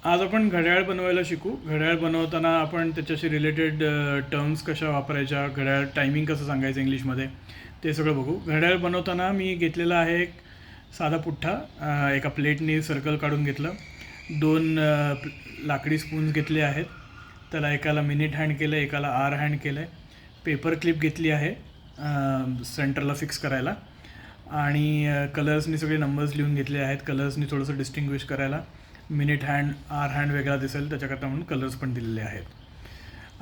आज आपण घड्याळ बनवायला शिकू. घड्याळ बनवताना आपण त्याच्याशी रिलेटेड टर्म्स कशा वापरायच्या, घड्याळ टायमिंग कसं सांगायचं इंग्लिशमध्ये, ते सगळं बघू. घड्याळ बनवताना मी घेतलेला आहे एक साधा पुठ्ठा, एका प्लेटने सर्कल काढून घेतलं. दोन लाकडी स्पून्स घेतले आहेत. त्याला एकाला मिनिट हँड केलं, एकाला आर हँड केलं आहे. पेपर क्लिप घेतली आहे सेंटरला फिक्स करायला, आणि कलर्सनी सगळे नंबर्स लिहून घेतले आहेत. कलर्सनी थोडंसं डिस्टिंग्विश करायला. मिनिट हँड आर हँड वेगळा दिसेल त्याच्याकरता म्हणून कलर्स पण दिलेले आहेत.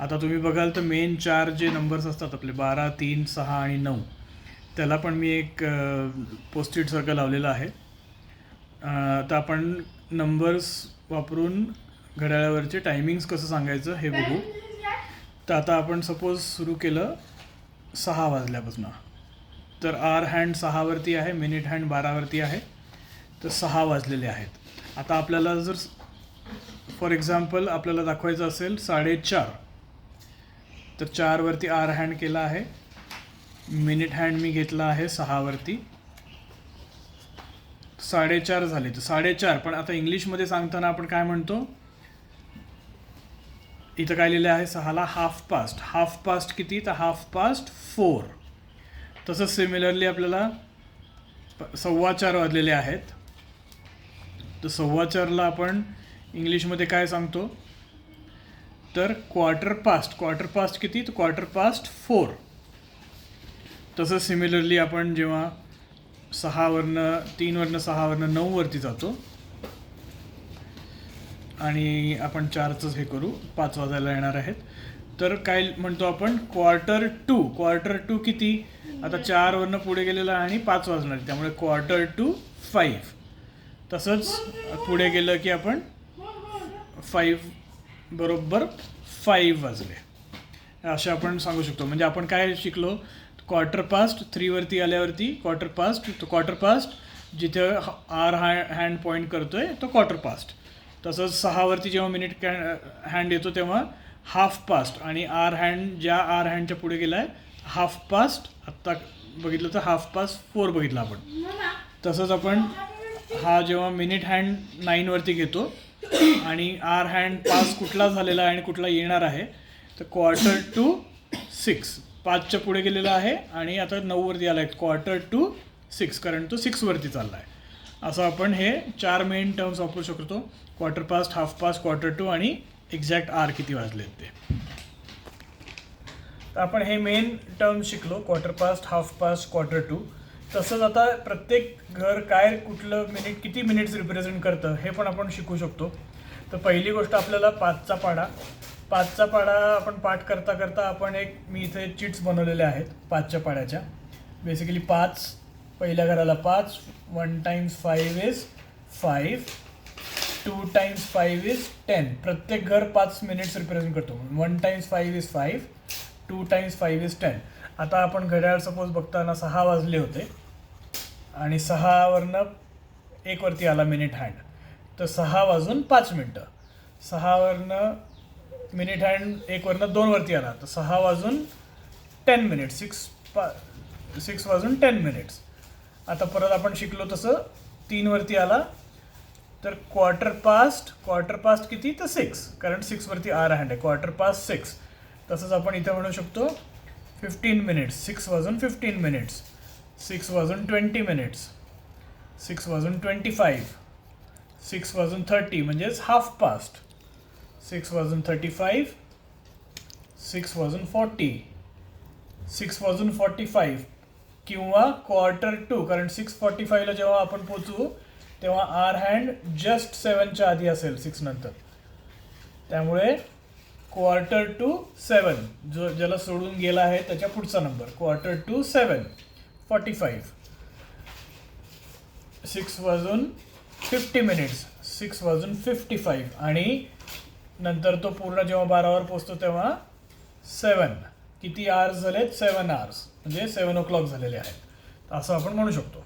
आता तुम्ही बघाल तर मेन 4 जे नंबर्स असतात आपले 12, 3, 6 आणि 9, त्याला पण मी एक पोस्टिट सर्कल लावलेला आहे. तर आपण नंबर्स वापरून घड्याळावरचे टायमिंग्स कसं सांगायचं हे बघू. तर आता आपण सपोज सुरू केलं 6 वाजल्यापासून, तर आर हँड 6वरती आहे, मिनिट हँड 12वरती आहे, तर 6 वाजलेले आहेत. आता आपल्याला जर फॉर एक्झाम्पल आपल्याला दाखवायचं असेल 4:30, तर 4वरती आर हँड केला आहे, मिनिट हँड मी घेतला आहे 6वरती. 4:30 झाले, तर 4:30. पण आता इंग्लिशमध्ये सांगताना आपण काय म्हणतो, इथं काय लिहिलं आहे 6ला हाफ पास्ट. हाफ पास्ट किती, तर हाफ पास्ट 4. तसंच सिमिलरली आपल्याला 4:15 वाजलेले आहेत, तर 4:15ला आपण इंग्लिशमध्ये काय सांगतो, तर क्वार्टर पास्ट. क्वार्टर पास्ट किती, तर क्वार्टर पास्ट 4. तसंच सिमिलरली आपण जेव्हा 3वरनं 6वरनं 9वरती जातो आणि आपण 4चंच हे करू, 5 वाजायला येणार आहेत, तर काय म्हणतो आपण क्वार्टर टू. क्वार्टर टू किती, आता 4वरनं पुढे गेलेलं आणि 5 वाजणार, त्यामुळे क्वार्टर टू 5. तसंच पुढे गेलं की आपण 5 बरोबर 5 वाजले असे आपण सांगू शकतो. म्हणजे आपण काय शिकलो, क्वार्टर पास्ट 3वरती आल्यावरती क्वार्टर पास्ट, तो क्वार्टर पास्ट जिथे आर हँड पॉईंट करतोय तो क्वार्टर पास्ट. तसंच 6वरती जेव्हा मिनिट हँड येतो तेव्हा हाफ पास्ट, आणि आर हँड ज्या आर हँडच्या पुढे गेला आहे हाफ पास्ट. आत्ता बघितलं तर हाफ पास्ट 4 बघितलं आपण. तसंच आपण हा जेव्हा मिनिट हँड 9वरती घेतो आणि आर हँड पास कुठला झालेला आहे आणि कुठला येणार आहे, तर क्वार्टर टू 6. 5च्या पुढे गेलेला आहे आणि आता 9वरती आला आहे, क्वार्टर टू 6, कारण तो 6वरती चालला आहे. असं आपण हे 4 मेन टर्म्स वापरू शकतो, quarter past, half past, quarter to आणि एक्झॅक्ट आर किती वाजले ते. तर आपण हे मेन टर्म्स शिकलो, quarter past, half past, quarter to. तसंच आता प्रत्येक घर काय कुठलं मिनिट किती मिनिट्स रिप्रेझेंट करतं हे पण आपण शिकू शकतो. तर पहिली गोष्ट आपल्याला 5चा पाढा. 5चा पाढा आपण पाठ करता करता आपण मी इथे चिट्स बनवलेल्या आहेत 5च्या पाढ्याच्या. बेसिकली 5, पहिल्या घराला 5, 1 टाइम्स 5 इज 5, 2 टाइम्स 5 इज 10. प्रत्येक घर 5 मिनिट्स रिप्रेझेंट करतो. 1 टाइम्स 5 इज 5, 2 टाइम्स 5 इज 10. आता आपण घड्याळ सपोज बघताना 6 वाजले होते आणि 6वरनं 1वरती आला मिनिट हँड, तर 6 वाजून 5 मिनटं. 6वरनं मिनिट हँड 1वरनं 2वरती आला, तर 6 वाजून 10 मिनिट्स. 6 वाजून 10 मिनिट्स. आता परत आपण शिकलो तसं 3वरती आला, तर क्वार्टर पास्ट किती, तर 6, कारण 6वरती आर हँड आहे, क्वार्टर पास्ट 6. तसंच आपण इथं म्हणू शकतो 15 मिनिट्स. 6 वाजून 15 मिनिट्स. 6 वाजून 20 मिनिट्स. 6 वाजून 25. 6 वाजून 30 म्हणजेच हाफ पास्ट. 6 वाजून 35. 6 वाजून 40. 6 वाजून 45 किंवा क्वार्टर टू, कारण 6:45ला जेव्हा आपण पोचू तेव्हा आर हँड जस्ट 7च्या आधी असेल, 6 नंतर, त्यामुळे क्वार्टर टू 7 ज्याला सोडून गेला आहे त्याच्या पुढचा नंबर, क्वार्टर टू 7, 45. 6 वाजून 50 मिनिट्स. 6 वाजून 55, आणि नंतर तो पूर्ण जेव्हा 12वर पोचतो तेव्हा 7. किती आवर्स झालेत, 7 आवर्स, म्हणजे 7 o'clock झालेले आहेत, असं आपण म्हणू शकतो.